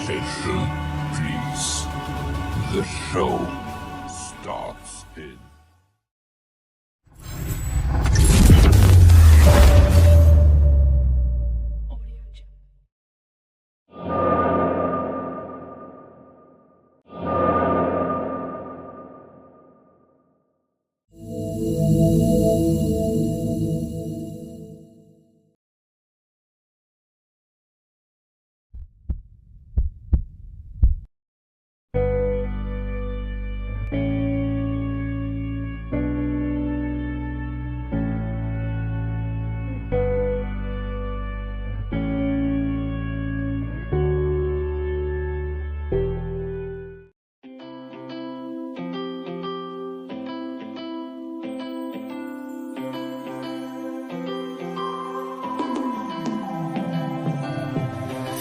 Attention, please. The show starts in.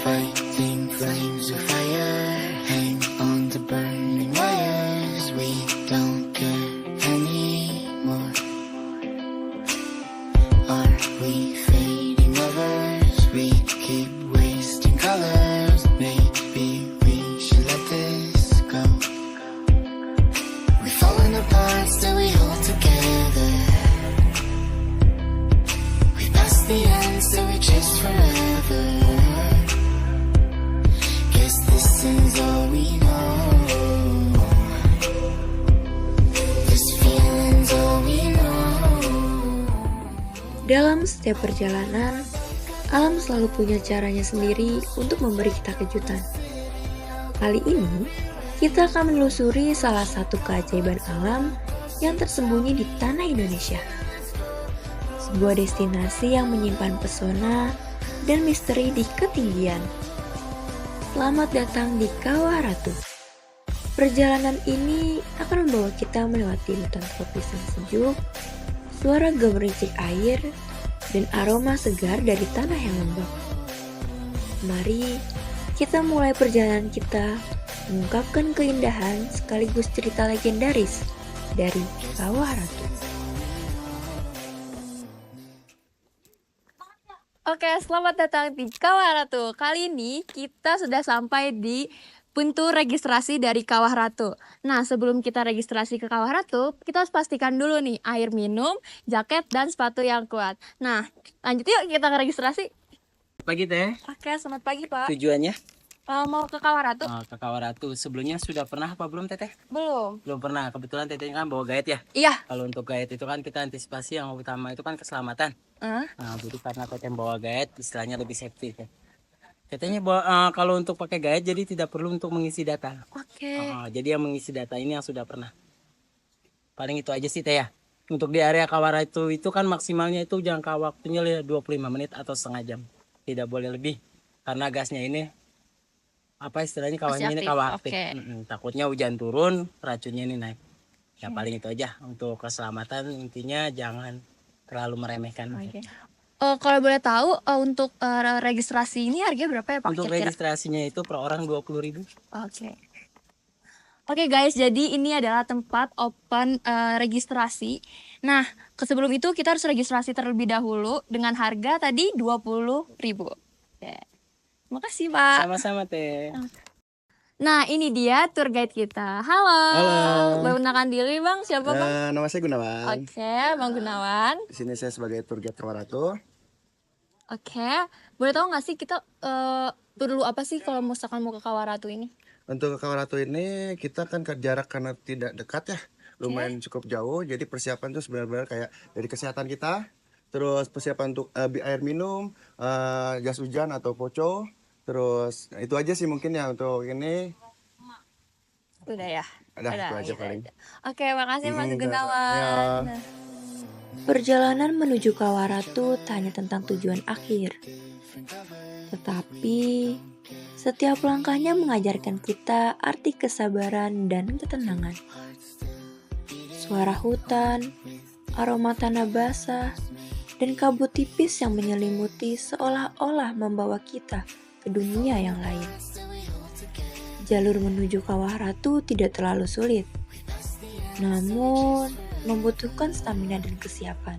Fighting flames of fire, hang on the burning wires. We don't care anymore. Are we fading lovers? We keep wasting colors. Maybe we should let this go. We've fallen apart, still we hold together. We passed the end, still we chase forever. This is all we know. This feeling's all we know. Dalam setiap perjalanan, alam selalu punya caranya sendiri untuk memberi kita kejutan. Kali ini, kita akan menelusuri salah satu keajaiban alam yang tersembunyi di tanah Indonesia. Sebuah destinasi yang menyimpan pesona dan misteri di ketinggian. Selamat datang di Kawah Ratu. Perjalanan ini akan membawa kita melewati hutan tropis yang sejuk, suara gemericik air, dan aroma segar dari tanah yang lembab. Mari kita mulai perjalanan kita mengungkapkan keindahan sekaligus cerita legendaris dari Kawah Ratu. Oke, selamat datang di Kawah Ratu. Kali ini kita sudah sampai di pintu registrasi dari Kawah Ratu. Nah, sebelum kita registrasi ke Kawah Ratu, kita harus pastikan dulu nih air minum, jaket, dan sepatu yang kuat. Nah, lanjut yuk kita ke registrasi. Pagi Teh, Oke, selamat pagi Pak. tujuannya Mau ke Kawah Ratu? ke Kawah Ratu. Sebelumnya sudah pernah apa belum Teteh? Belum. Belum pernah. Kebetulan Teteh kan bawa guide ya. Iya. Kalau untuk guide itu kan kita antisipasi yang utama itu kan keselamatan. Nah, jadi karena Teteh bawa guide, istilahnya lebih safety. Tetehnya bawa kalau untuk pakai guide jadi tidak perlu untuk mengisi data. Oke. Jadi yang mengisi data ini yang sudah pernah. Paling itu aja sih Teh ya. Untuk di area Kawah Ratu itu kan maksimalnya itu jangka waktunya 25 menit atau setengah jam. Tidak boleh lebih. Karena gasnya ini apa istilahnya kawahnya ini kawah aktif. Oke. Takutnya hujan turun racunnya ini naik. Ya paling itu aja untuk keselamatan, intinya jangan terlalu meremehkan. Oke. Kalau boleh tahu untuk registrasi ini harganya berapa ya Pak? Untuk kira-kira? registrasinya itu per orang 20.000. Oke. Oke guys, jadi ini adalah tempat open registrasi. Nah, sebelum itu kita harus registrasi terlebih dahulu dengan harga tadi 20.000. Oke. Makasih Pak. Sama-sama Teh. Nah, ini dia tour guide kita. Halo. Halo. Perkenalkan diri Bang, siapa Bang? Nama saya Gunawan. Oke, Bang Gunawan. Di sini saya sebagai tour guide Kawah Ratu. Oke, boleh tahu nggak sih kita tour dulu apa sih kalau misalkan mau ke Kawah Ratu ini? Untuk ke Kawah Ratu ini kita kan ke jarak karena tidak dekat ya, lumayan cukup jauh. Jadi persiapan tuh sebenarnya kayak dari kesehatan kita, terus persiapan untuk air minum, jas hujan atau poco, terus itu aja sih mungkin ya untuk ini. Udah ya. Ada itu aja gitu paling. aja. Oke, makasih Mas Hmm, Gunawan. ya. Perjalanan menuju Kawah Ratu tak hanya tentang tujuan akhir, tetapi setiap langkahnya mengajarkan kita arti kesabaran dan ketenangan. Suara hutan, aroma tanah basah, dan kabut tipis yang menyelimuti seolah-olah membawa kita ke dunia yang lain. Jalur menuju Kawah Ratu tidak terlalu sulit, namun membutuhkan stamina dan kesiapan.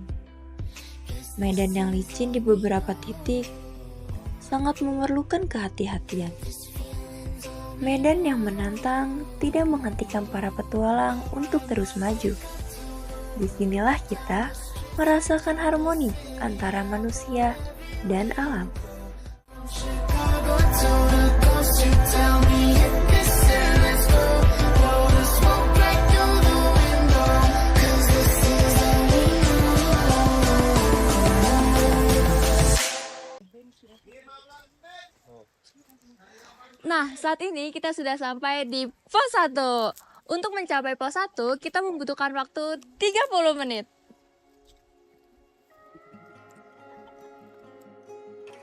Medan yang licin di beberapa titik sangat memerlukan kehati-hatian. Medan yang menantang tidak menghentikan para petualang untuk terus maju. Disinilah kita merasakan harmoni antara manusia dan alam. Chicago to the coast, you tell me hit this and let's go. Blow the smoke right through the window, 'cause this is all we know. Nah, saat ini kita sudah sampai di pos 1. Untuk mencapai pos 1, kita membutuhkan waktu 30 menit.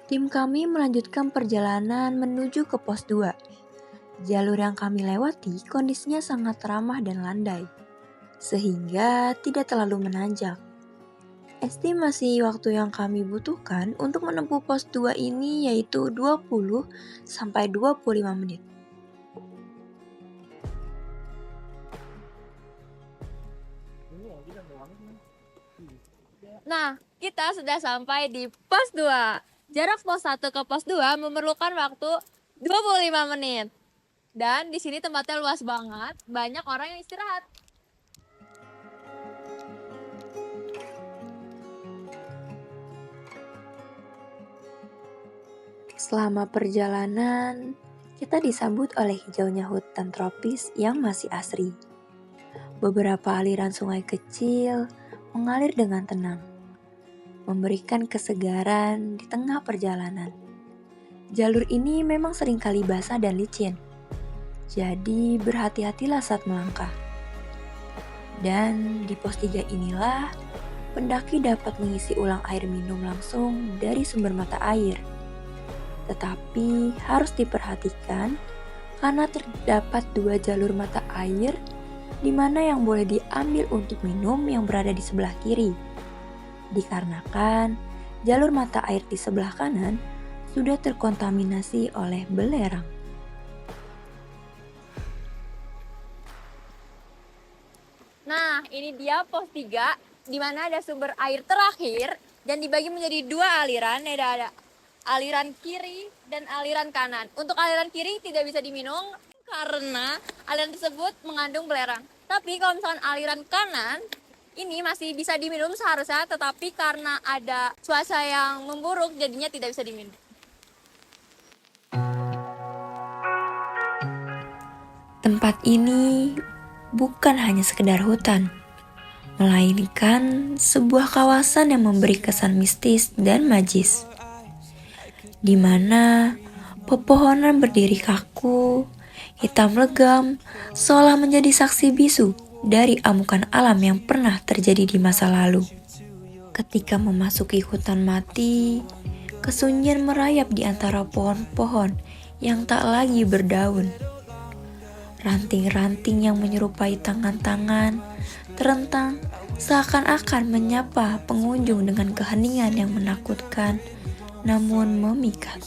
Tim kami melanjutkan perjalanan menuju ke pos 2. Jalur yang kami lewati kondisinya sangat ramah dan landai, sehingga tidak terlalu menanjak. Estimasi waktu yang kami butuhkan untuk menempuh pos 2 ini yaitu 20-25 menit. Nah, kita sudah sampai di pos 2. Jarak pos 1 ke pos 2 memerlukan waktu 25 menit. Dan di sini tempatnya luas banget, banyak orang yang istirahat. Selama perjalanan, kita disambut oleh hijaunya hutan tropis yang masih asri. Beberapa aliran sungai kecil mengalir dengan tenang, memberikan kesegaran di tengah perjalanan. Jalur ini memang seringkali basah dan licin, jadi berhati-hatilah saat melangkah. Dan di pos 3 inilah pendaki dapat mengisi ulang air minum langsung dari sumber mata air. Tetapi harus diperhatikan karena terdapat 2 jalur mata air di mana yang boleh diambil untuk minum yang berada di sebelah kiri. Dikarenakan jalur mata air di sebelah kanan sudah terkontaminasi oleh belerang. Nah, ini dia pos 3 di mana ada sumber air terakhir dan dibagi menjadi 2 aliran, ada aliran kiri dan aliran kanan. Untuk aliran kiri tidak bisa diminum karena aliran tersebut mengandung belerang. Tapi kalau misalkan aliran kanan ini masih bisa diminum seharusnya, tetapi karena ada cuaca yang memburuk jadinya tidak bisa diminum. Tempat ini bukan hanya sekedar hutan, melainkan sebuah kawasan yang memberi kesan mistis dan magis, di mana pepohonan berdiri kaku, hitam legam, seolah menjadi saksi bisu dari amukan alam yang pernah terjadi di masa lalu. Ketika memasuki hutan mati, kesunyian merayap di antara pohon-pohon yang tak lagi berdaun. Ranting-ranting yang menyerupai tangan-tangan terentang seakan-akan menyapa pengunjung dengan keheningan yang menakutkan namun memikat.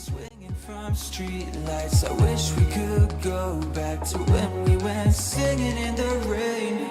From street lights, I wish we could go back to when we went singing in the rain.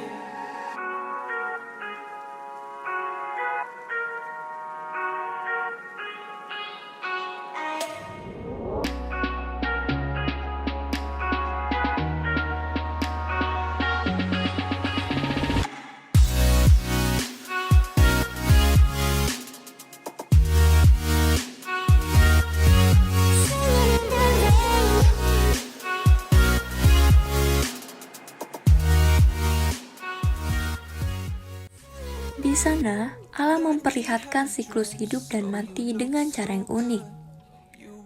Di sana, alam memperlihatkan siklus hidup dan mati dengan cara yang unik,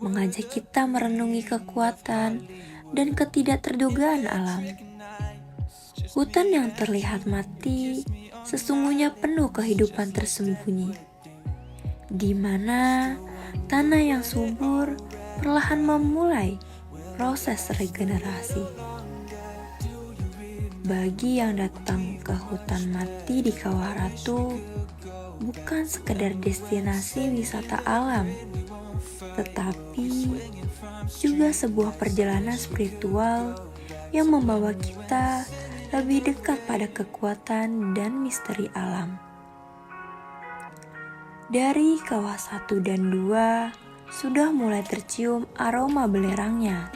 mengajak kita merenungi kekuatan dan ketidakterdugaan alam. Hutan yang terlihat mati sesungguhnya penuh kehidupan tersembunyi, di mana tanah yang subur perlahan memulai proses regenerasi. Bagi yang datang ke hutan mati di Kawah Ratu, bukan sekedar destinasi wisata alam, tetapi juga sebuah perjalanan spiritual yang membawa kita lebih dekat pada kekuatan dan misteri alam. Dari Kawah 1 dan 2 sudah mulai tercium aroma belerangnya.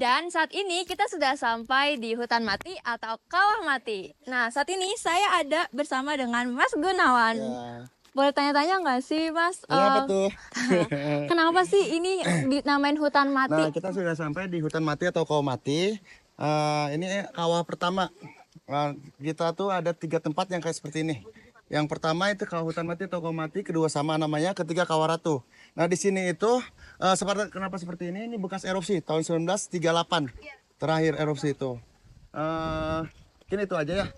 Dan saat ini kita sudah sampai di hutan mati atau kawah mati. Nah, saat ini saya ada bersama dengan Mas Gunawan. Ya. Boleh tanya-tanya nggak sih, Mas? Apa tuh? Kenapa sih ini dinamain hutan mati? Nah, kita sudah sampai di hutan mati atau kawah mati. Ini kawah pertama. Kita tuh ada 3 tempat yang kayak seperti ini. Yang pertama itu kawah hutan mati atau kawah mati, kedua sama namanya, ketiga kawah ratu. Nah di sini itu kenapa seperti ini? Ini bekas erupsi tahun 1938 terakhir erupsi itu. Mungkin itu aja ya.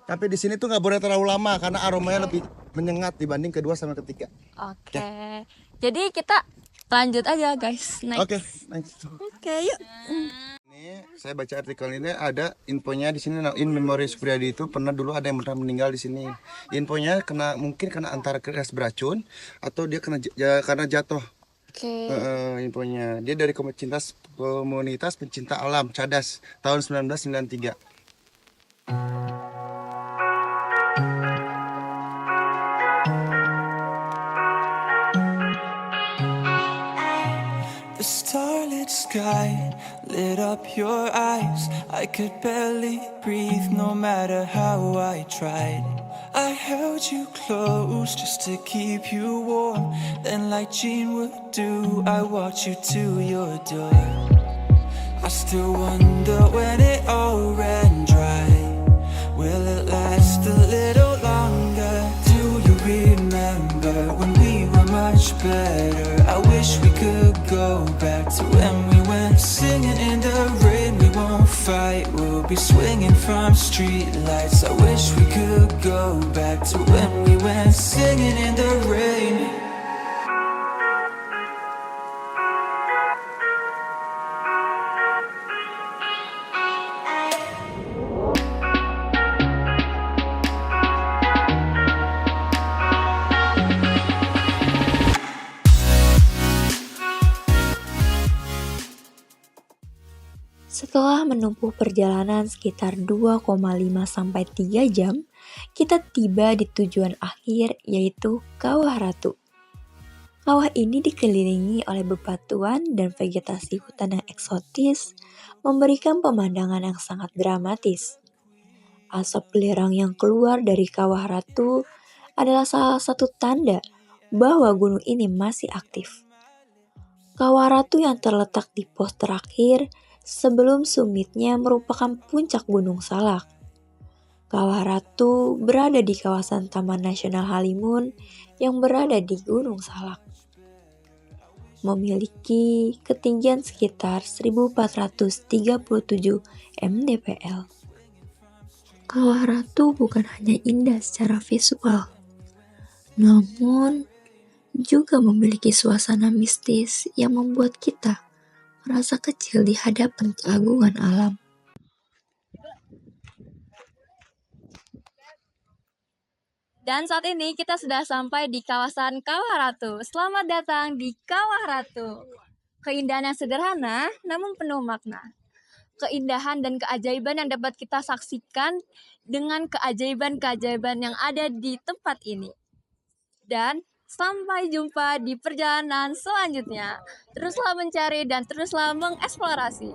Tapi di sini tuh nggak boleh terlalu lama karena aromanya lebih menyengat dibanding kedua sama ketiga. Oke. Jadi kita lanjut aja guys. Next. Oke, next. Oke, yuk. Ini saya baca artikel ini ada infonya di sini. In Memori Supriyadi itu dulu ada yang pernah meninggal di sini. Infonya mungkin kena antara keras beracun atau dia karena jatuh. Oke. Infonya dia dari komunitas pencinta alam Cadas tahun 1993. The starlit sky lit up your eyes. I could barely breathe no matter how I tried. I held you close just to keep you warm. Then like Jean would do, I walked you to your door. I still wonder when it all ran dry. Will it last a little longer? Do you remember when we were much better? I wish we could go back to when we went singing in the rain. We won't fight, we'll be swinging from street lights. I wish we could go back to when we went singing in the rain. Setelah menempuh perjalanan sekitar 2,5 sampai 3 jam, kita tiba di tujuan akhir yaitu Kawah Ratu. Kawah ini dikelilingi oleh bebatuan dan vegetasi hutan yang eksotis, memberikan pemandangan yang sangat dramatis. Asap belerang yang keluar dari Kawah Ratu adalah salah satu tanda bahwa gunung ini masih aktif. Kawah Ratu yang terletak di pos terakhir sebelum summitnya merupakan puncak Gunung Salak. Kawah Ratu berada di kawasan Taman Nasional Halimun yang berada di Gunung Salak. Memiliki ketinggian sekitar 1437 mdpl. Kawah Ratu bukan hanya indah secara visual, namun juga memiliki suasana mistis yang membuat kita merasa kecil di hadapan keagungan alam. Dan saat ini kita sudah sampai di kawasan Kawah Ratu. Selamat datang di Kawah Ratu. Keindahan yang sederhana namun penuh makna. Keindahan dan keajaiban yang dapat kita saksikan dengan keajaiban-keajaiban yang ada di tempat ini. Dan sampai jumpa di perjalanan selanjutnya. Teruslah mencari dan teruslah mengeksplorasi.